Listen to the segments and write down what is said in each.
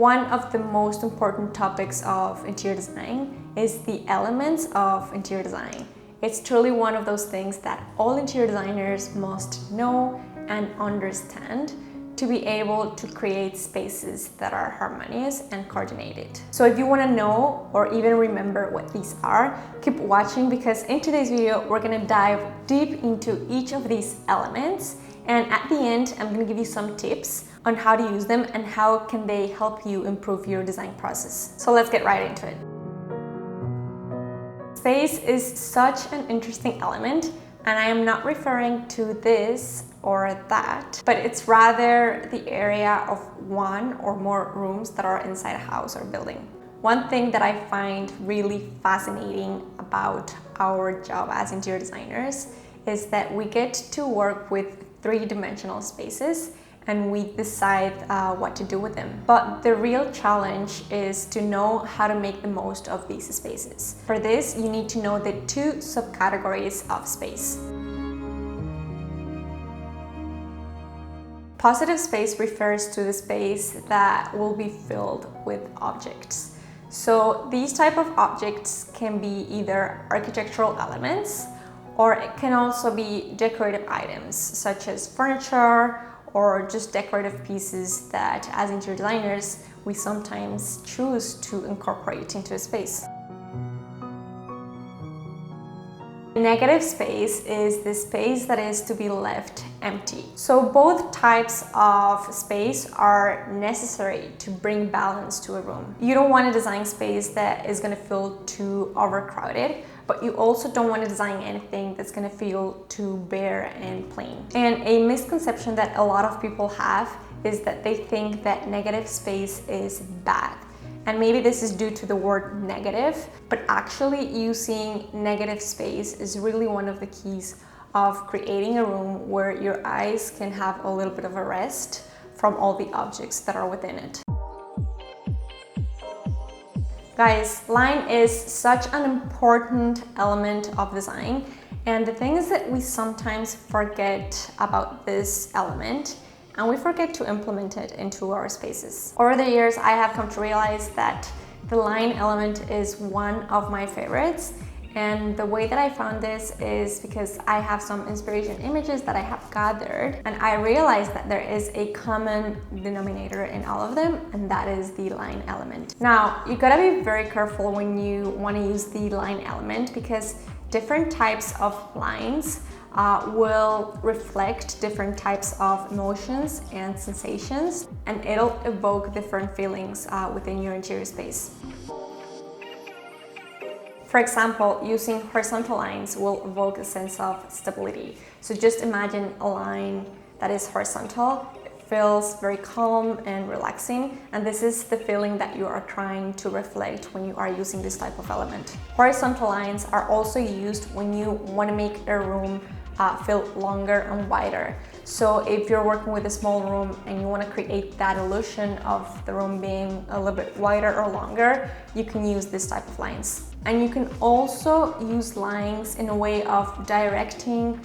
One of the most important topics of interior design is the elements of interior design. It's truly one of those things that all interior designers must know and understand to be able to create spaces that are harmonious and coordinated. So if you want to know or even remember what these are, keep watching, because in today's video we're going to dive deep into each of these elements, and at the end I'm going to give you some tips on how to use them and how can they help you improve your design process. So let's get right into it. Space is such an interesting element, and I am not referring to this or that, but it's rather the area of one or more rooms that are inside a house or building. One thing that I find really fascinating about our job as interior designers is that we get to work with three-dimensional spaces and we decide what to do with them. But the real challenge is to know how to make the most of these spaces. For this, you need to know the two subcategories of space. Positive space refers to the space that will be filled with objects. So these type of objects can be either architectural elements, or it can also be decorative items such as furniture or just decorative pieces that as interior designers we sometimes choose to incorporate into a space. Negative space is the space that is to be left empty. So both types of space are necessary to bring balance to a room. You don't want to design space that is going to feel too overcrowded, but you also don't want to design anything that's going to feel too bare and plain. And a misconception that a lot of people have is that they think that negative space is bad. And maybe this is due to the word negative, but actually using negative space is really one of the keys of creating a room where your eyes can have a little bit of a rest from all the objects that are within it. Guys, line is such an important element of design, and the thing is that we sometimes forget about this element and we forget to implement it into our spaces. Over the years, I have come to realize that the line element is one of my favorites. And the way that I found this is because I have some inspiration images that I have gathered, and I realized that there is a common denominator in all of them, and that is the line element. Now, you gotta be very careful when you wanna use the line element, because different types of lines will reflect different types of emotions and sensations, and it'll evoke different feelings within your interior space. For example, using horizontal lines will evoke a sense of stability. So just imagine a line that is horizontal. It feels very calm and relaxing, and this is the feeling that you are trying to reflect when you are using this type of element. Horizontal lines are also used when you want to make a room feel longer and wider. So if you're working with a small room and you want to create that illusion of the room being a little bit wider or longer, you can use this type of lines. And you can also use lines in a way of directing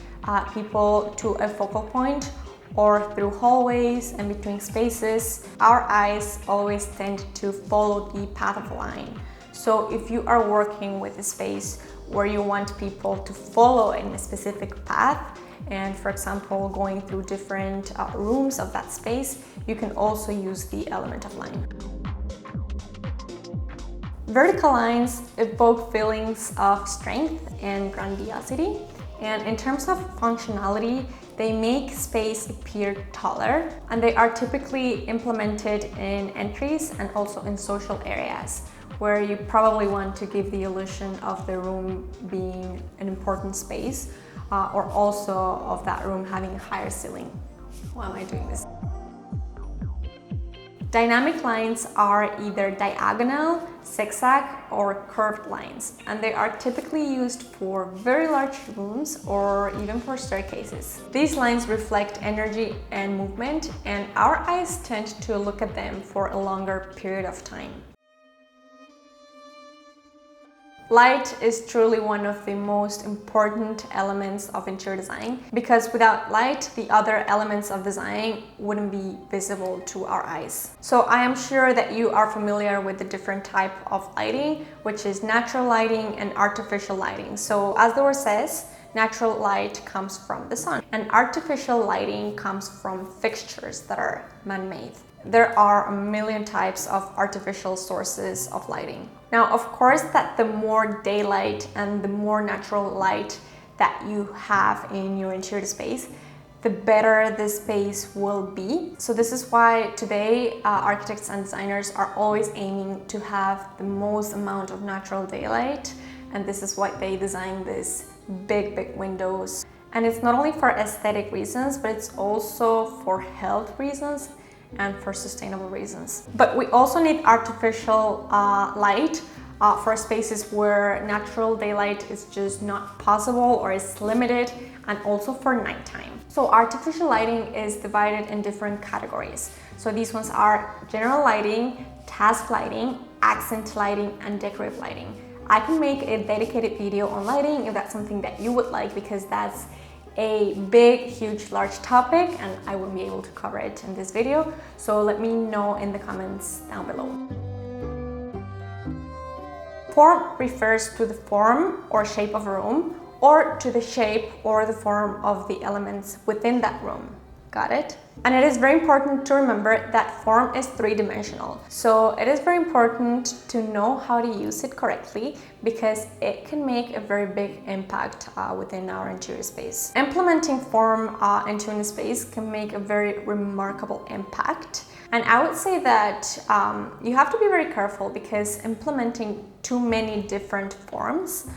people to a focal point or through hallways and between spaces. Our eyes always tend to follow the path of a line. So if you are working with a space where you want people to follow in a specific path, and for example going through different rooms of that space, you can also use the element of line. Vertical lines evoke feelings of strength and grandiosity, and in terms of functionality, they make space appear taller, and they are typically implemented in entries and also in social areas, where you probably want to give the illusion of the room being an important space, or also of that room having a higher ceiling. Why am I doing this? Dynamic lines are either diagonal, zigzag, or curved lines, and they are typically used for very large rooms or even for staircases. These lines reflect energy and movement, and our eyes tend to look at them for a longer period of time. Light is truly one of the most important elements of interior design because without light, the other elements of design wouldn't be visible to our eyes. So I am sure that you are familiar with the different type of lighting, which is natural lighting and artificial lighting. So as the word says, natural light comes from the sun and artificial lighting comes from fixtures that are man-made. There are a million types of artificial sources of lighting. Now, of course, that the more daylight and the more natural light that you have in your interior space, the better the space will be. So this is why today architects and designers are always aiming to have the most amount of natural daylight, and this is why they design these big windows. And it's not only for aesthetic reasons, but it's also for health reasons and for sustainable reasons. But we also need artificial light for spaces where natural daylight is just not possible or is limited, and also for nighttime. So artificial lighting is divided in different categories. So these ones are general lighting, task lighting, accent lighting, and decorative lighting. I can make a dedicated video on lighting if that's something that you would like, because that's a big, huge, large topic and I wouldn't be able to cover it in this video. So let me know in the comments down below. Form refers to the form or shape of a room, or to the shape or the form of the elements within that room. Got it? And it is very important to remember that form is three-dimensional. So it is very important to know how to use it correctly because it can make a very big impact within our interior space. Implementing form into a space can make a very remarkable impact. And I would say that you have to be very careful because implementing too many different forms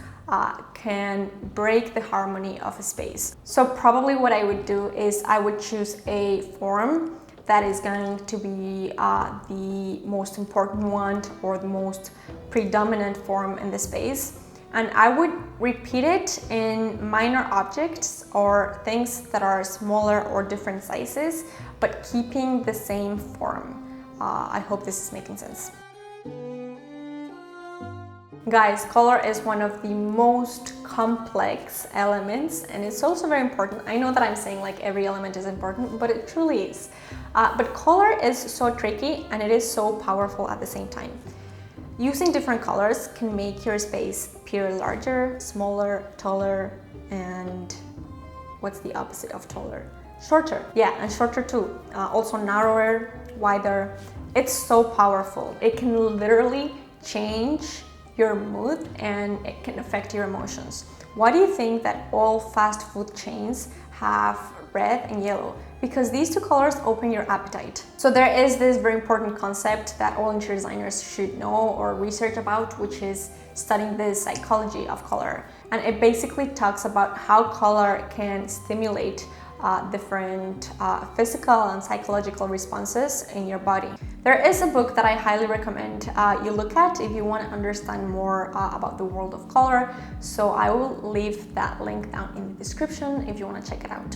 can break the harmony of a space. So probably what I would do is I would choose a form that is going to be the most important one or the most predominant form in the space. And I would repeat it in minor objects or things that are smaller or different sizes, but keeping the same form. I hope this is making sense. Guys, color is one of the most complex elements and it's also very important. I know that I'm saying like every element is important, but it truly is. But color is so tricky and it is so powerful at the same time. Using different colors can make your space appear larger, smaller, taller, and what's the opposite of taller? Shorter. Yeah, and shorter too. Also narrower, wider. It's so powerful. It can literally change your mood and it can affect your emotions. Why do you think that all fast food chains have red and yellow? Because these two colors open your appetite. So there is this very important concept that all interior designers should know or research about, which is studying the psychology of color. And it basically talks about how color can stimulate different physical and psychological responses in your body. There is a book that I highly recommend you look at if you want to understand more about the world of color. So I will leave that link down in the description if you want to check it out.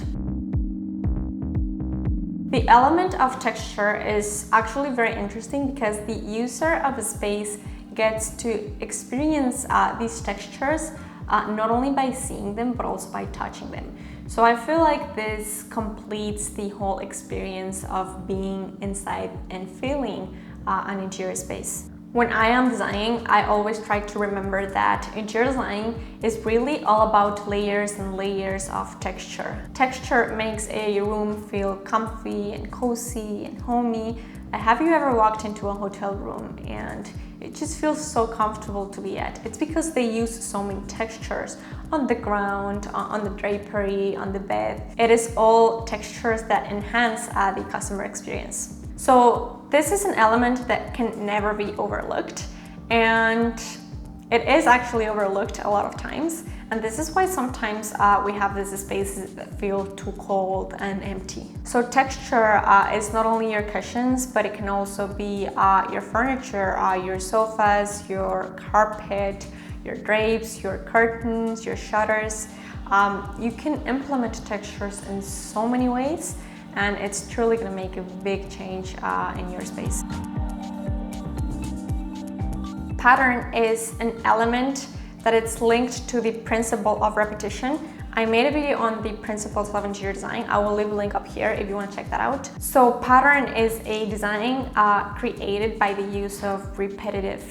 The element of texture is actually very interesting because the user of a space gets to experience these textures not only by seeing them but also by touching them. So I feel like this completes the whole experience of being inside and feeling an interior space. When I am designing, I always try to remember that interior design is really all about layers and layers of texture. Texture makes a room feel comfy and cozy and homey. Have you ever walked into a hotel room and it just feels so comfortable to be at? It's because they use so many textures on the ground, on the drapery, on the bed. It is all textures that enhance the customer experience. So this is an element that can never be overlooked, and it is actually overlooked a lot of times. And this is why sometimes we have these spaces that feel too cold and empty. So texture is not only your cushions, but it can also be your furniture, your sofas, your carpet, your drapes, your curtains, your shutters. You can implement textures in so many ways, and it's truly going to make a big change in your space. Pattern is an element that it's linked to the principle of repetition. I made a video on the principles of interior design. I will leave a link up here if you want to check that out. So pattern is a design created by the use of repetitive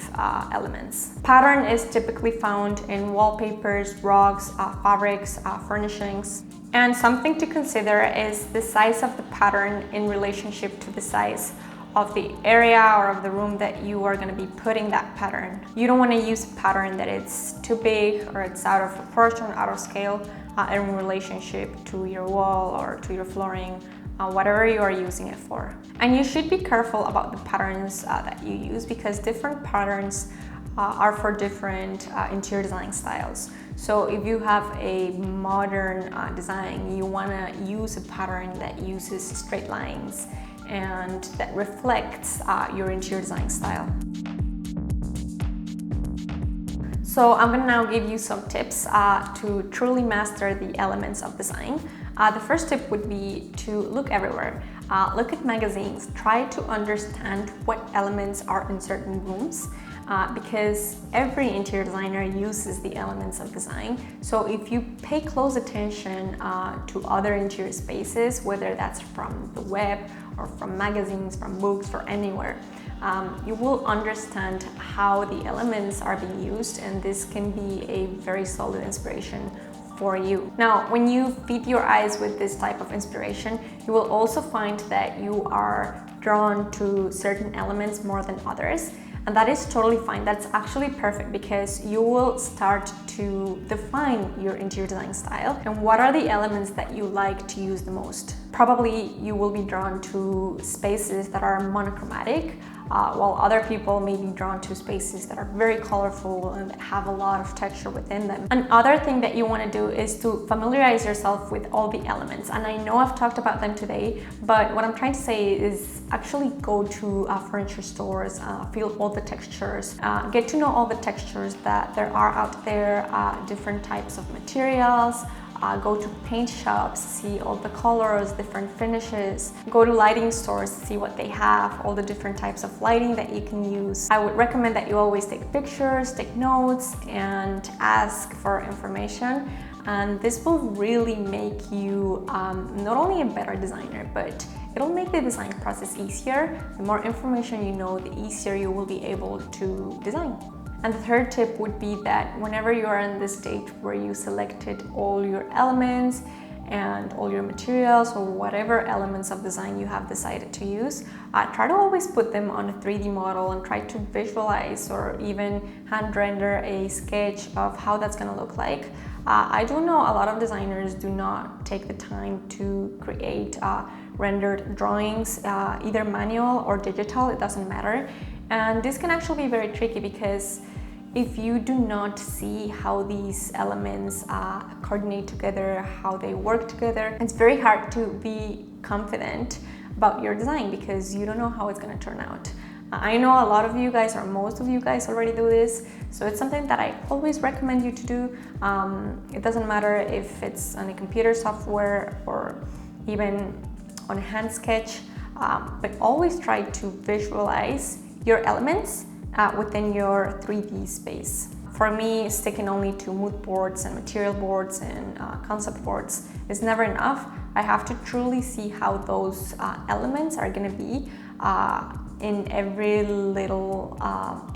elements. Pattern is typically found in wallpapers, rugs, fabrics, furnishings. And something to consider is the size of the pattern in relationship to the size of the area or of the room that you are going to be putting that pattern. You don't want to use a pattern that it's too big or it's out of proportion, out of scale in relationship to your wall or to your flooring, whatever you are using it for. And you should be careful about the patterns that you use, because different patterns are for different interior design styles. So if you have a modern design, you want to use a pattern that uses straight lines and that reflects your interior design style. So I'm gonna now give you some tips to truly master the elements of design. The first tip would be to look everywhere. Look at magazines, try to understand what elements are in certain rooms, because every interior designer uses the elements of design. So if you pay close attention to other interior spaces, whether that's from the web or from magazines, from books, or anywhere, you will understand how the elements are being used, and this can be a very solid inspiration for you. Now, when you feed your eyes with this type of inspiration, you will also find that you are drawn to certain elements more than others. And that is totally fine. That's actually perfect, because you will start to define your interior design style and what are the elements that you like to use the most. Probably you will be drawn to spaces that are monochromatic, while other people may be drawn to spaces that are very colorful and have a lot of texture within them. Another thing that you want to do is to familiarize yourself with all the elements. And I know I've talked about them today, but what I'm trying to say is actually go to furniture stores, feel all the textures, get to know all the textures that there are out there, different types of materials. Go to paint shops, see all the colors, different finishes. Go to lighting stores, see what they have, all the different types of lighting that you can use. I would recommend that you always take pictures, take notes, and ask for information. And this will really make you not only a better designer, but it'll make the design process easier. The more information you know, the easier you will be able to design. And the third tip would be that whenever you are in this stage where you selected all your elements and all your materials or whatever elements of design you have decided to use, try to always put them on a 3D model and try to visualize or even hand render a sketch of how that's going to look like. I do know a lot of designers do not take the time to create rendered drawings, either manual or digital, it doesn't matter. And this can actually be very tricky, because if you do not see how these elements coordinate together, how they work together, it's very hard to be confident about your design, because you don't know how it's going to turn out. I know a lot of you guys, or most of you guys, already do this, so it's something that I always recommend you to do. It doesn't matter if it's on a computer software or even on a hand sketch, but always try to visualize your elements within your 3D space. For me, sticking only to mood boards and material boards and concept boards is never enough. I have to truly see how those elements are going to be in every little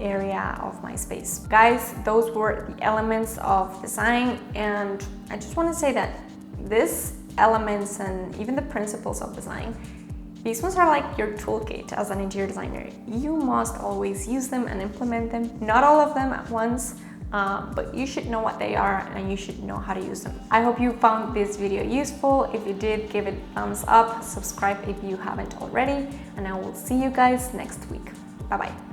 area of my space. Guys, those were the elements of design, and I just want to say that these elements and even the principles of design, these ones are like your toolkit as an interior designer. You must always use them and implement them. Not all of them at once, but you should know what they are and you should know how to use them. I hope you found this video useful. If you did, give it a thumbs up, subscribe if you haven't already, and I will see you guys next week. Bye bye.